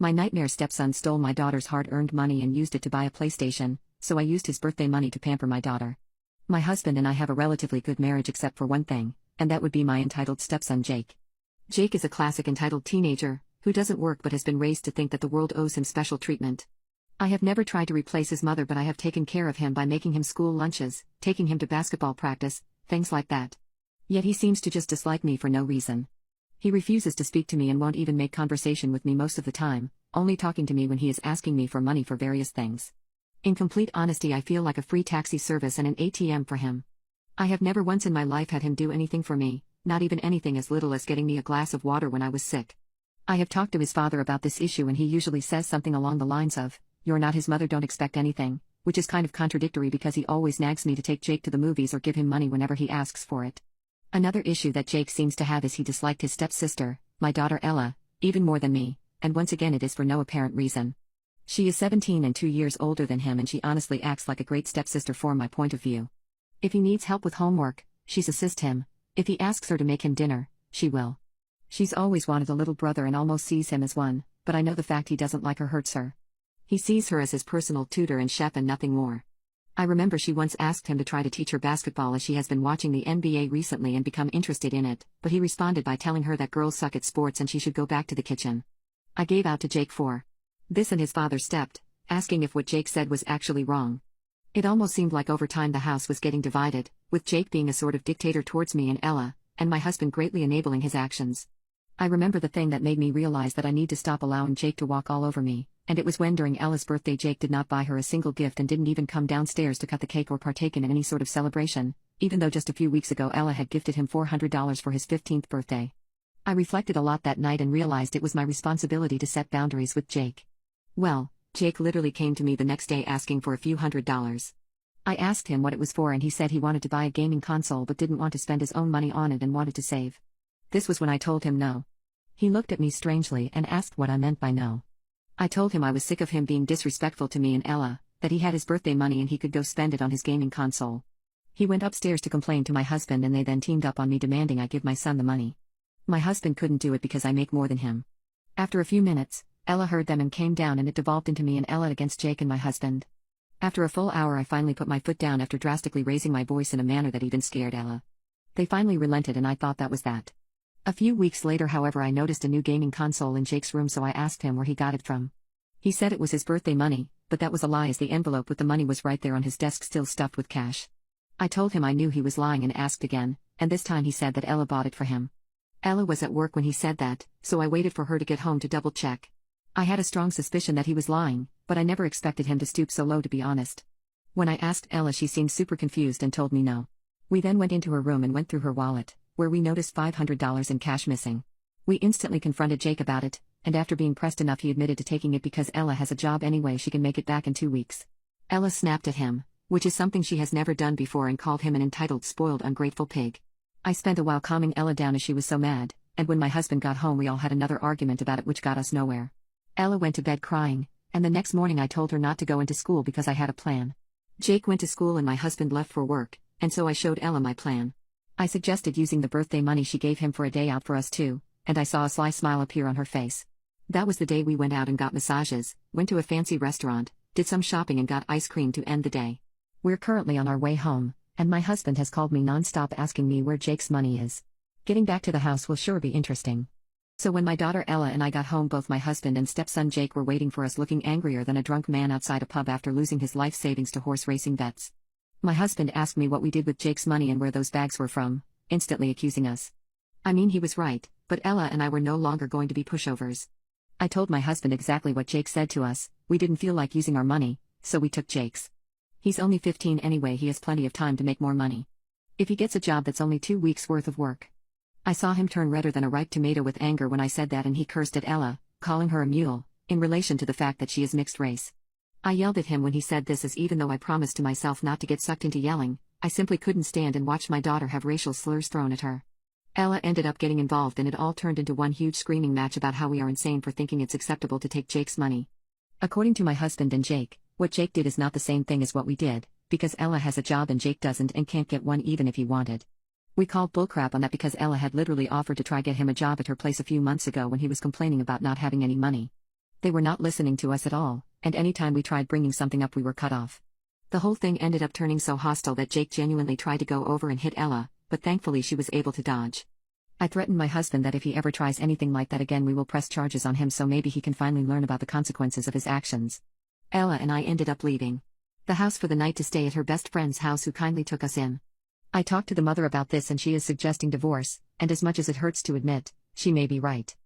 My nightmare stepson stole my daughter's hard-earned money and used it to buy a PlayStation, so I used his birthday money to pamper my daughter. My husband and I have a relatively good marriage except for one thing, and that would be my entitled stepson Jake. Jake is a classic entitled teenager, who doesn't work but has been raised to think that the world owes him special treatment. I have never tried to replace his mother, but I have taken care of him by making him school lunches, taking him to basketball practice, things like that. Yet he seems to just dislike me for no reason. He refuses to speak to me and won't even make conversation with me most of the time, only talking to me when he is asking me for money for various things. In complete honesty, I feel like a free taxi service and an ATM for him. I have never once in my life had him do anything for me, not even anything as little as getting me a glass of water when I was sick. I have talked to his father about this issue and he usually says something along the lines of, "You're not his mother, don't expect anything," which is kind of contradictory because he always nags me to take Jake to the movies or give him money whenever he asks for it. Another issue that Jake seems to have is he disliked his stepsister, my daughter Ella, even more than me, and once again it is for no apparent reason. She is 17 and 2 years older than him and she honestly acts like a great stepsister from my point of view. If he needs help with homework, she's assist him. If he asks her to make him dinner, she will. She's always wanted a little brother and almost sees him as one, but I know the fact he doesn't like her hurts her. He sees her as his personal tutor and chef and nothing more. I remember she once asked him to try to teach her basketball as she has been watching the NBA recently and become interested in it, but he responded by telling her that girls suck at sports and she should go back to the kitchen. I gave out to Jake for this and his father stepped, asking if what Jake said was actually wrong. It almost seemed like over time the house was getting divided, with Jake being a sort of dictator towards me and Ella, and my husband greatly enabling his actions. I remember the thing that made me realize that I need to stop allowing Jake to walk all over me, and it was when during Ella's birthday Jake did not buy her a single gift and didn't even come downstairs to cut the cake or partake in any sort of celebration, even though just a few weeks ago Ella had gifted him $400 for his 15th birthday. I reflected a lot that night and realized it was my responsibility to set boundaries with Jake. Well, Jake literally came to me the next day asking for a few $100s. I asked him what it was for and he said he wanted to buy a gaming console but didn't want to spend his own money on it and wanted to save. This was when I told him no. He looked at me strangely and asked what I meant by no. I told him I was sick of him being disrespectful to me and Ella, that he had his birthday money and he could go spend it on his gaming console. He went upstairs to complain to my husband and they then teamed up on me demanding I give my son the money. My husband couldn't do it because I make more than him. After a few minutes, Ella heard them and came down and it devolved into me and Ella against Jake and my husband. After a full hour I finally put my foot down after drastically raising my voice in a manner that even scared Ella. They finally relented and I thought that was that. A few weeks later, however, I noticed a new gaming console in Jake's room, so I asked him where he got it from. He said it was his birthday money, but that was a lie as the envelope with the money was right there on his desk still stuffed with cash. I told him I knew he was lying and asked again, and this time he said that Ella bought it for him. Ella was at work when he said that, so I waited for her to get home to double check. I had a strong suspicion that he was lying, but I never expected him to stoop so low, to be honest. When I asked Ella, she seemed super confused and told me no. We then went into her room and went through her wallet, where we noticed $500 in cash missing. We instantly confronted Jake about it, and after being pressed enough he admitted to taking it because Ella has a job anyway, she can make it back in 2 weeks. Ella snapped at him, which is something she has never done before, and called him an entitled, spoiled, ungrateful pig. I spent a while calming Ella down as she was so mad, and when my husband got home we all had another argument about it which got us nowhere. Ella went to bed crying, and the next morning I told her not to go into school because I had a plan. Jake went to school and my husband left for work, and so I showed Ella my plan. I suggested using the birthday money she gave him for a day out for us two, and I saw a sly smile appear on her face. That was the day we went out and got massages, went to a fancy restaurant, did some shopping and got ice cream to end the day. We're currently on our way home, and my husband has called me non-stop asking me where Jake's money is. Getting back to the house will sure be interesting. So when my daughter Ella and I got home, both my husband and stepson Jake were waiting for us, looking angrier than a drunk man outside a pub after losing his life savings to horse racing bets. My husband asked me what we did with Jake's money and where those bags were from, instantly accusing us. I mean, he was right, but Ella and I were no longer going to be pushovers. I told my husband exactly what Jake said to us. We didn't feel like using our money, so we took Jake's. He's only 15 anyway, he has plenty of time to make more money. If he gets a job that's only 2 weeks worth of work. I saw him turn redder than a ripe tomato with anger when I said that, and he cursed at Ella, calling her a mule, in relation to the fact that she is mixed race. I yelled at him when he said this, as even though I promised to myself not to get sucked into yelling, I simply couldn't stand and watch my daughter have racial slurs thrown at her. Ella ended up getting involved and it all turned into one huge screaming match about how we are insane for thinking it's acceptable to take Jake's money. According to my husband and Jake, what Jake did is not the same thing as what we did, because Ella has a job and Jake doesn't and can't get one even if he wanted. We called bullcrap on that because Ella had literally offered to try get him a job at her place a few months ago when he was complaining about not having any money. They were not listening to us at all, and anytime we tried bringing something up we were cut off. The whole thing ended up turning so hostile that Jake genuinely tried to go over and hit Ella, but thankfully she was able to dodge. I threatened my husband that if he ever tries anything like that again we will press charges on him so maybe he can finally learn about the consequences of his actions. Ella and I ended up leaving the house for the night to stay at her best friend's house who kindly took us in. I talked to the mother about this and she is suggesting divorce, and as much as it hurts to admit, she may be right.